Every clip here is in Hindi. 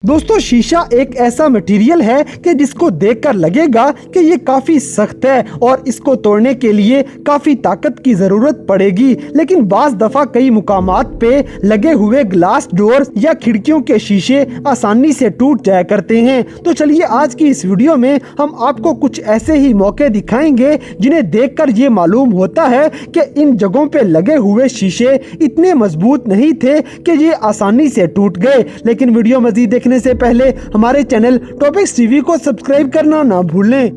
दोस्तों शीशा एक ऐसा मटेरियल है कि जिसको देखकर लगेगा कि ये काफी सख्त है और इसको तोड़ने के लिए काफी ताकत की जरूरत पड़ेगी, लेकिन बाज दफा कई मुकामात पे लगे हुए ग्लास डोर्स या खिड़कियों के शीशे आसानी से टूट जाया करते हैं। तो चलिए आज की इस वीडियो में हम आपको कुछ ऐसे ही मौके दिखाएंगे जिन्हें देखकर ये मालूम होता है कि इन जगहों पे लगे हुए शीशे इतने मजबूत नहीं थे कि ये आसानी से टूट गए। लेकिन वीडियो मजीद देखने से पहले हमारे चैनल टॉपिक्स टीवी को सब्सक्राइब करना ना भूलें।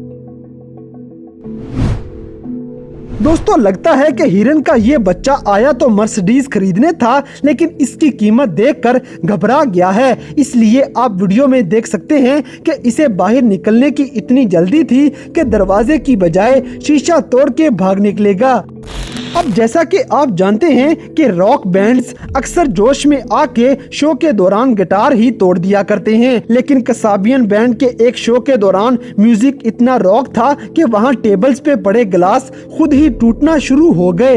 दोस्तों लगता है कि हिरन का ये बच्चा आया तो मर्सिडीज खरीदने था, लेकिन इसकी कीमत देखकर घबरा गया है। इसलिए आप वीडियो में देख सकते हैं कि इसे बाहर निकलने की इतनी जल्दी थी कि दरवाजे की बजाय शीशा तोड़ के भाग निकलेगा। अब जैसा कि आप जानते हैं कि रॉक बैंड्स अक्सर जोश में आके शो के दौरान गिटार ही तोड़ दिया करते हैं, लेकिन कसाबियन बैंड के एक शो के दौरान म्यूजिक इतना रॉक था कि वहां टेबल्स पे पड़े गिलास खुद ही टूटना शुरू हो गए।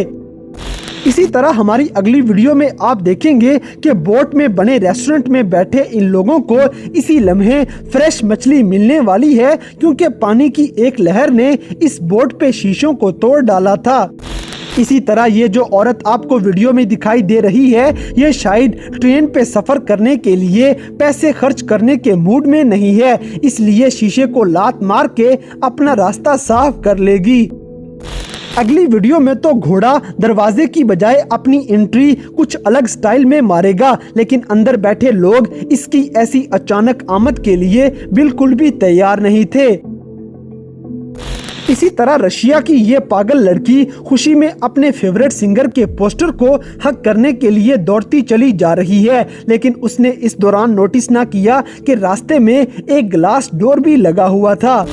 इसी तरह हमारी अगली वीडियो में आप देखेंगे कि बोट में बने रेस्टोरेंट में बैठे इन लोगों को इसी लम्हे फ्रेश मछली मिलने वाली है, क्योंकि पानी की एक लहर ने इस बोट पे शीशों को तोड़ डाला था। इसी तरह ये जो औरत आपको वीडियो में दिखाई दे रही है, ये शायद ट्रेन पे सफर करने के लिए पैसे खर्च करने के मूड में नहीं है, इसलिए शीशे को लात मार के अपना रास्ता साफ कर लेगी। अगली वीडियो में तो घोड़ा दरवाजे की बजाय अपनी एंट्री कुछ अलग स्टाइल में मारेगा, लेकिन अंदर बैठे लोग इसकी ऐसी अचानक आमद के लिए बिल्कुल भी तैयार नहीं थे। इसी तरह रशिया की ये पागल लड़की खुशी में अपने फेवरेट सिंगर के पोस्टर को हक करने के लिए दौड़ती चली जा रही है, लेकिन उसने इस दौरान नोटिस ना किया कि रास्ते में एक ग्लास डोर भी लगा हुआ था।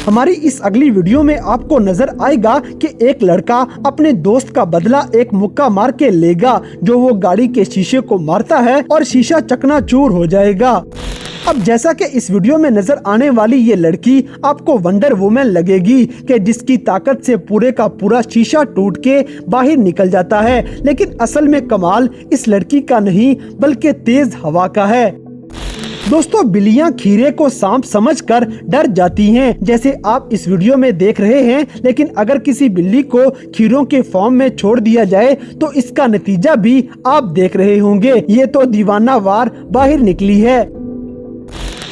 हमारी इस अगली वीडियो में आपको नजर आएगा कि एक लड़का अपने दोस्त का बदला एक मुक्का मार के लेगा, जो वो गाड़ी के शीशे को मारता है और शीशा चकनाचूर हो जाएगा। अब जैसा कि इस वीडियो में नजर आने वाली ये लड़की आपको वंडर वुमन लगेगी कि जिसकी ताकत से पूरे का पूरा शीशा टूट के बाहर निकल जाता है, लेकिन असल में कमाल इस लड़की का नहीं बल्कि तेज हवा का है। दोस्तों बिल्लियां खीरे को सांप समझकर डर जाती हैं, जैसे आप इस वीडियो में देख रहे हैं, लेकिन अगर किसी बिल्ली को खीरों के फॉर्म में छोड़ दिया जाए तो इसका नतीजा भी आप देख रहे होंगे। ये तो दीवाना वार बाहर निकली है।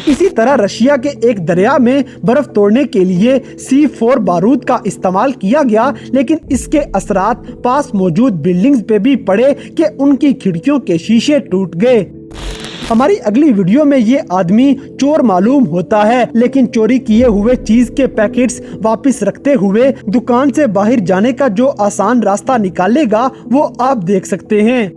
इसी तरह रशिया के एक दरिया में बर्फ तोड़ने के लिए C4 बारूद का इस्तेमाल किया गया, लेकिन इसके असरात पास मौजूद बिल्डिंग्स पे भी पड़े कि उनकी खिड़कियों के शीशे टूट गए। हमारी अगली वीडियो में ये आदमी चोर मालूम होता है, लेकिन चोरी किए हुए चीज के पैकेट्स वापस रखते हुए दुकान से बाहर जाने का जो आसान रास्ता निकालेगा वो आप देख सकते हैं।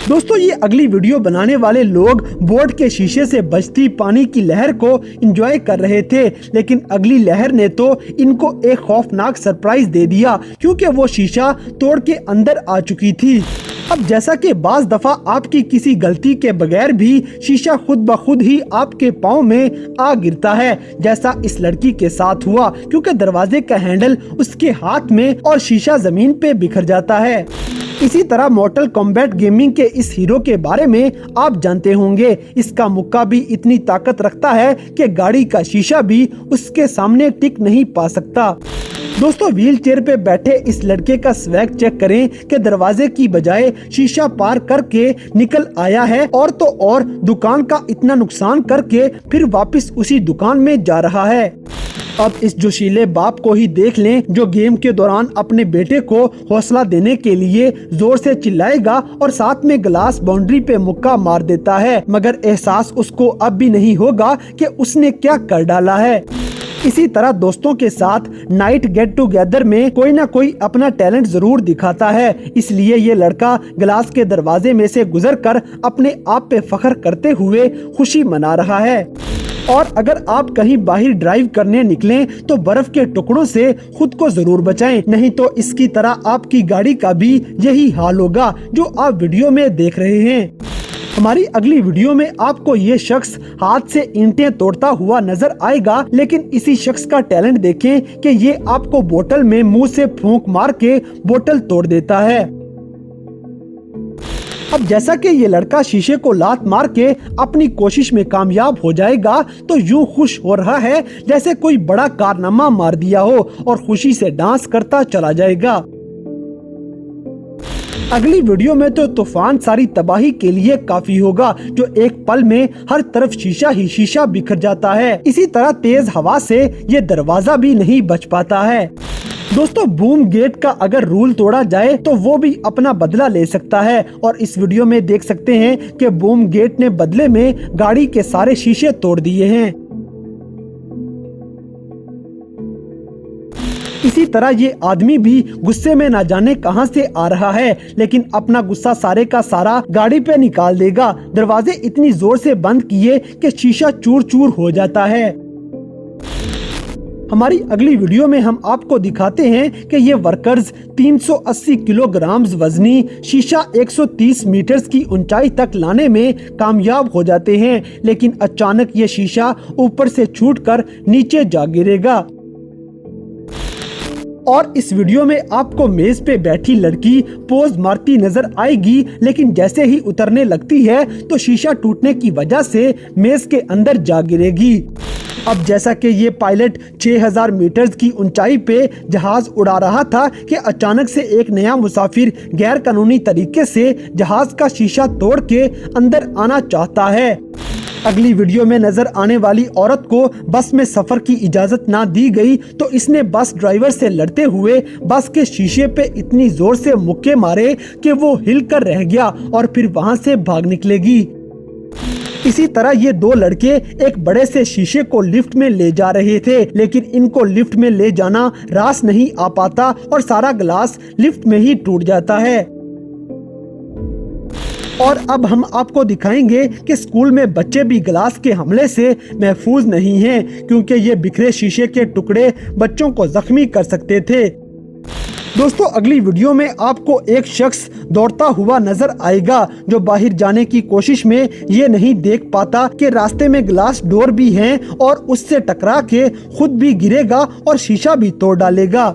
दोस्तों ये अगली वीडियो बनाने वाले लोग बोट के शीशे से बजती पानी की लहर को एंजॉय कर रहे थे, लेकिन अगली लहर ने तो इनको एक खौफनाक सरप्राइज दे दिया, क्योंकि वो शीशा तोड़ के अंदर आ चुकी थी। अब जैसा कि बाज दफा आपकी किसी गलती के बगैर भी शीशा खुद ब खुद ही आपके पाँव में आ गिरता है, जैसा इस लड़की के साथ हुआ, क्योंकि दरवाजे का हैंडल उसके हाथ में और शीशा जमीन पे बिखर जाता है। इसी तरह मॉर्टल कॉम्बैट गेमिंग के इस हीरो के बारे में आप जानते होंगे। इसका मुक्का भी इतनी ताकत रखता है कि गाड़ी का शीशा भी उसके सामने टिक नहीं पा सकता। दोस्तों व्हील चेयर पे बैठे इस लड़के का स्वैग चेक करें कि दरवाजे की बजाय शीशा पार करके निकल आया है, और तो और दुकान का इतना नुकसान करके फिर वापस उसी दुकान में जा रहा है। अब इस जोशीले बाप को ही देख लें, जो गेम के दौरान अपने बेटे को हौसला देने के लिए जोर से चिल्लाएगा और साथ में ग्लास बाउंड्री पे मुक्का मार देता है, मगर एहसास उसको अब भी नहीं होगा कि उसने क्या कर डाला है। इसी तरह दोस्तों के साथ नाइट गेट टुगेदर में कोई ना कोई अपना टैलेंट जरूर दिखाता है, इसलिए ये लड़का ग्लास के दरवाजे में से गुजरकर अपने आप पे फख्र करते हुए खुशी मना रहा है। और अगर आप कहीं बाहर ड्राइव करने निकलें तो बर्फ के टुकड़ों से खुद को जरूर बचाएं, नहीं तो इसकी तरह आपकी गाड़ी का भी यही हाल होगा जो आप वीडियो में देख रहे हैं। हमारी अगली वीडियो में आपको ये शख्स हाथ से ईंटें तोड़ता हुआ नजर आएगा, लेकिन इसी शख्स का टैलेंट देखें कि ये आपको बोतल में मुंह से फूंक मार के बोतल तोड़ देता है। अब जैसा कि ये लड़का शीशे को लात मार के अपनी कोशिश में कामयाब हो जाएगा तो यूं खुश हो रहा है जैसे कोई बड़ा कारनामा मार दिया हो और खुशी से डांस करता चला जाएगा। अगली वीडियो में तो तूफान सारी तबाही के लिए काफी होगा, जो एक पल में हर तरफ शीशा ही शीशा बिखर जाता है। इसी तरह तेज हवा से ये दरवाजा भी नहीं बच पाता है। दोस्तों, बूम गेट का अगर रूल तोड़ा जाए तो वो भी अपना बदला ले सकता है और इस वीडियो में देख सकते हैं कि बूम गेट ने बदले में गाड़ी के सारे शीशे तोड़ दिए हैं। इसी तरह ये आदमी भी गुस्से में ना जाने कहां से आ रहा है, लेकिन अपना गुस्सा सारे का सारा गाड़ी पे निकाल देगा। दरवाजे इतनी जोर से बंद किए कि शीशा चूर चूर हो जाता है। हमारी अगली वीडियो में हम आपको दिखाते हैं कि ये वर्कर्स 380 किलोग्राम वजनी शीशा 130 मीटर की ऊंचाई तक लाने में कामयाब हो जाते हैं, लेकिन अचानक ये शीशा ऊपर से छूटकर नीचे जा गिरेगा। और इस वीडियो में आपको मेज पे बैठी लड़की पोज मारती नजर आएगी, लेकिन जैसे ही उतरने लगती है तो शीशा टूटने की वजह से मेज के अंदर जा गिरेगी। अब जैसा कि ये पायलट 6000 मीटर की ऊंचाई पे जहाज उड़ा रहा था कि अचानक से एक नया मुसाफिर गैर कानूनी तरीके से जहाज का शीशा तोड़ के अंदर आना चाहता है। अगली वीडियो में नजर आने वाली औरत को बस में सफर की इजाजत ना दी गई तो इसने बस ड्राइवर से लड़ते हुए बस के शीशे पे इतनी जोर से मुक्के मारे कि वो हिलकर रह गया और फिर वहां से भाग निकलेगी। इसी तरह ये दो लड़के एक बड़े से शीशे को लिफ्ट में ले जा रहे थे, लेकिन इनको लिफ्ट में ले जाना रास नहीं आ पाता और सारा ग्लास लिफ्ट में ही टूट जाता है। और अब हम आपको दिखाएंगे कि स्कूल में बच्चे भी ग्लास के हमले से महफूज नहीं हैं, क्योंकि ये बिखरे शीशे के टुकड़े बच्चों को जख्मी कर सकते थे। दोस्तों, अगली वीडियो में आपको एक शख्स दौड़ता हुआ नजर आएगा जो बाहर जाने की कोशिश में ये नहीं देख पाता कि रास्ते में ग्लास डोर भी हैं और उससे टकरा के खुद भी गिरेगा और शीशा भी तोड़ डालेगा।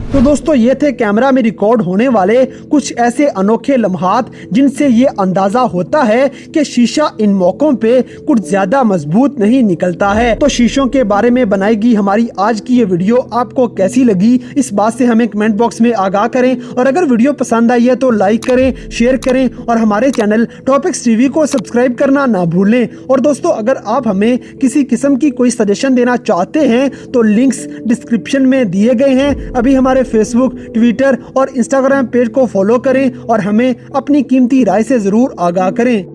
तो दोस्तों, ये थे कैमरा में रिकॉर्ड होने वाले कुछ ऐसे अनोखे लम्हात जिनसे ये अंदाजा होता है कि शीशा इन मौकों पे कुछ ज्यादा मजबूत नहीं निकलता है। तो शीशों के बारे में बनाई गई हमारी आज की ये वीडियो आपको कैसी लगी, इस बात से हमें कमेंट बॉक्स में आगाह करें और अगर वीडियो पसंद आई है तो लाइक करें, शेयर करें और हमारे चैनल टॉपिक्स टीवी को सब्सक्राइब करना ना भूलें। और दोस्तों, अगर आप हमें किसी किस्म की कोई सजेशन देना चाहते हैं तो लिंक्स डिस्क्रिप्शन में दिए गए हैं। अभी हमारे फेसबुक, ट्विटर और इंस्टाग्राम पेज को फॉलो करें और हमें अपनी कीमती राय से जरूर आगाह करें।